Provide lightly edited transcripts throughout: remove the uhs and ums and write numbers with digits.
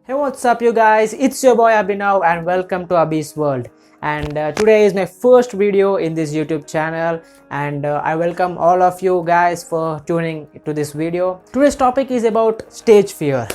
Hey, what's up you guys? It's your boy Abhinav and welcome to Abhi's World. And today is my first video in this YouTube channel, and I welcome all of you guys for tuning to this video. Today's topic is about stage fear.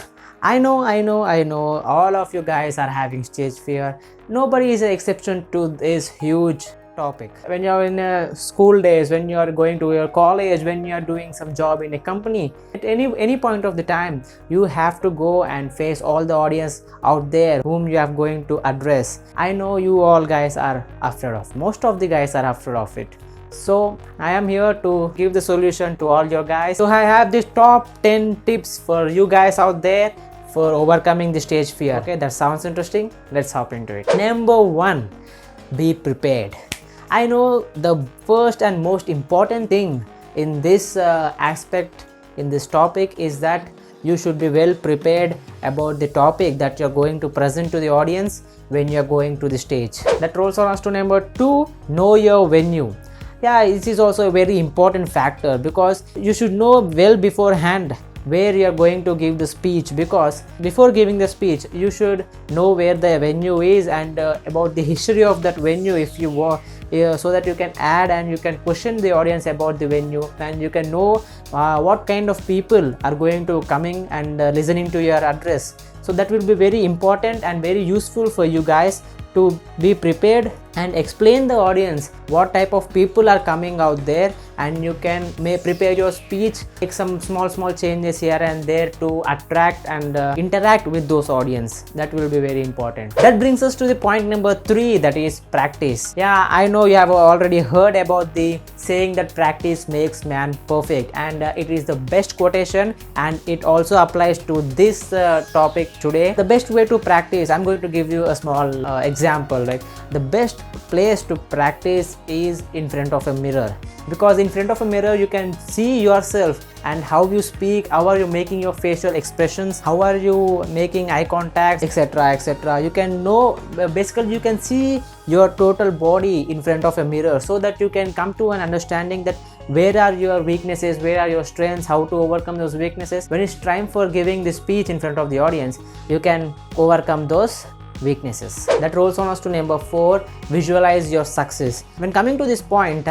I know all of you guys are having stage fear. Nobody is an exception to this huge topic. When you're in school days, when you're going to your college, when you're doing some job in a company, at any point of the time, you have to go and face all the audience out there whom you are going to address. I know you all guys are afraid of, most of the guys are afraid of it. So I am here to give the solution to all your guys. So I have this top 10 tips for you guys out there for overcoming the stage fear. Okay, that sounds interesting. Let's hop into it. Number 1, be prepared. I know the first and most important thing in this aspect, in this topic, is that you should be well prepared about the topic that you're going to present to the audience when you're going to the stage. That rolls on us to number 2, know your venue. Yeah, this is also a very important factor because you should know well beforehand where you are going to give the speech, because before giving the speech you should know where the venue is and about the history of that venue if you want, so that you can add and you can question the audience about the venue, and you can know what kind of people are going to coming and listening to your address. So that will be very important and very useful for you guys to be prepared and explain the audience what type of people are coming out there, and you may prepare your speech, make some small changes here and there to attract and interact with those audience. That will be very important. That brings us to the point number 3, that is practice. Yeah, I know you have already heard about the saying that practice makes man perfect, and it is the best quotation, and it also applies to this topic today. The best way to practice, I'm going to give you a small example. Like, the best place to practice is in front of a mirror, because in front of a mirror you can see yourself and how you speak, how are you making your facial expressions, how are you making eye contact, etc. You can know, basically you can see your total body in front of a mirror, so that you can come to an understanding that where are your weaknesses, where are your strengths, how to overcome those weaknesses. When it's time for giving the speech in front of the audience, you can overcome those weaknesses. That rolls on us to number 4, visualize your success. When coming to this point,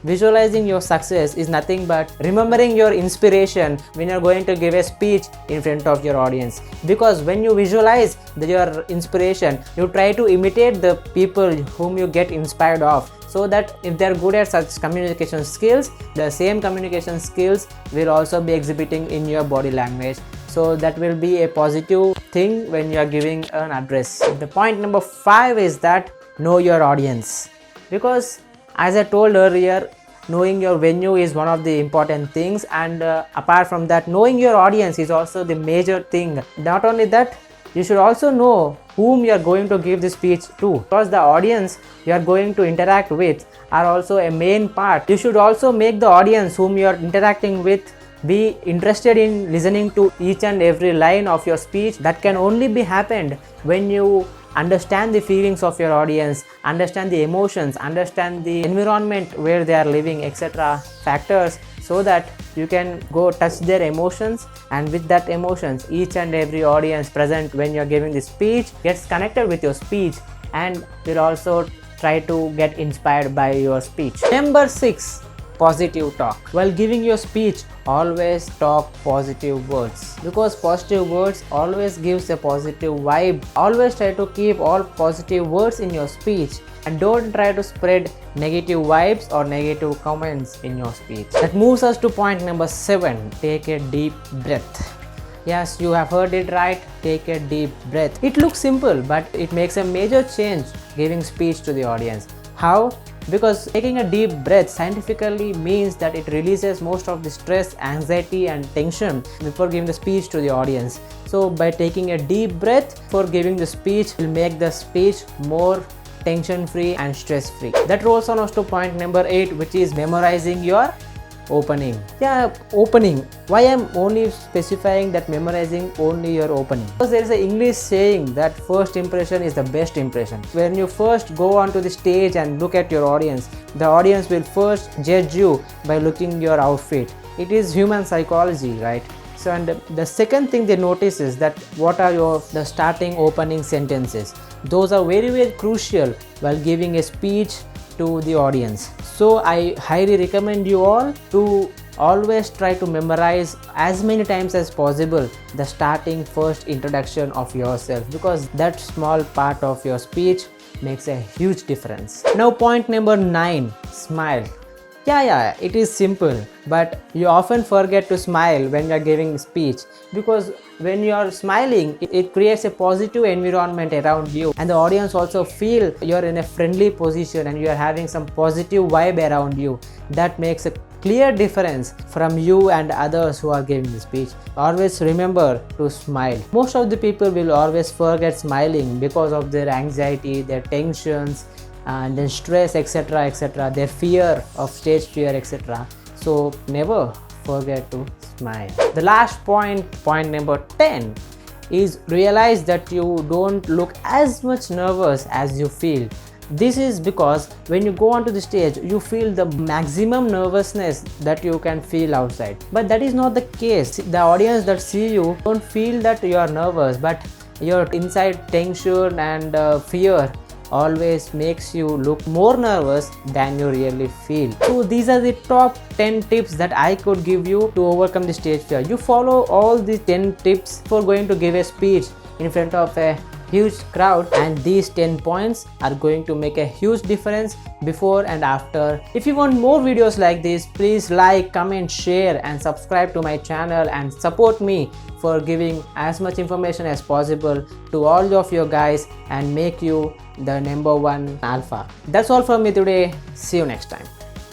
visualizing your success is nothing but remembering your inspiration when you're going to give a speech in front of your audience. Because when you visualize your inspiration, you try to imitate the people whom you get inspired of, so that if they're good at such communication skills, the same communication skills will also be exhibiting in your body language. So that will be a positive thing when you are giving an address. The point number 5 is that know your audience, because as I told earlier, knowing your venue is one of the important things, and apart from that, knowing your audience is also the major thing. Not only that, you should also know whom you are going to give the speech to, because the audience you are going to interact with are also a main part. You should also make the audience whom you are interacting with be interested in listening to each and every line of your speech. That can only be happened when you understand the feelings of your audience, understand the emotions, understand the environment where they are living, etc. factors, so that you can go touch their emotions, and with that emotions, each and every audience present when you are giving the speech gets connected with your speech and will also try to get inspired by your speech. Number 6, positive talk. While giving your speech, always talk positive words, because positive words always gives a positive vibe. Always try to keep all positive words in your speech, and don't try to spread negative vibes or negative comments in your speech. That moves us to point number 7, take a deep breath. Yes, you have heard it right, take a deep breath. It looks simple, but it makes a major change giving speech to the audience. How? Because taking a deep breath scientifically means that it releases most of the stress, anxiety and tension before giving the speech to the audience. So by taking a deep breath for giving the speech will make the speech more tension free and stress free. That rolls on us to point number 8, which is memorizing your opening. Yeah, opening. Why I'm only specifying that memorizing only your opening? Because there is an English saying that first impression is the best impression. When you first go onto the stage and look at your audience, the audience will first judge you by looking your outfit. It is human psychology, right? So, and the second thing they notice is that what are the starting opening sentences. Those are very, very crucial while giving a speech to the audience. So I highly recommend you all to always try to memorize as many times as possible the starting first introduction of yourself, because that small part of your speech makes a huge difference. Now point number 9, smile. Yeah, it is simple, but you often forget to smile when you are giving speech, because when you are smiling, it creates a positive environment around you, and the audience also feel you are in a friendly position and you are having some positive vibe around you. That makes a clear difference from you and others who are giving the speech. Always remember to smile. Most of the people will always forget smiling because of their anxiety, their tensions, and then stress, etc., their fear of stage fear, etc. So never forget to smile. The last point number 10, is realize that you don't look as much nervous as you feel. This is because when you go onto the stage, you feel the maximum nervousness that you can feel outside, but that is not the case. The audience that see you don't feel that you are nervous, but your inside tension and fear always makes you look more nervous than you really feel. So these are the top 10 tips that I could give you to overcome the stage fear. You follow all these 10 tips for going to give a speech in front of a huge crowd, and these 10 points are going to make a huge difference before and after. If you want more videos like this, please like, comment, share and subscribe to my channel and support me for giving as much information as possible to all of you guys and make you the #1 alpha. That's all from me today. See you next time.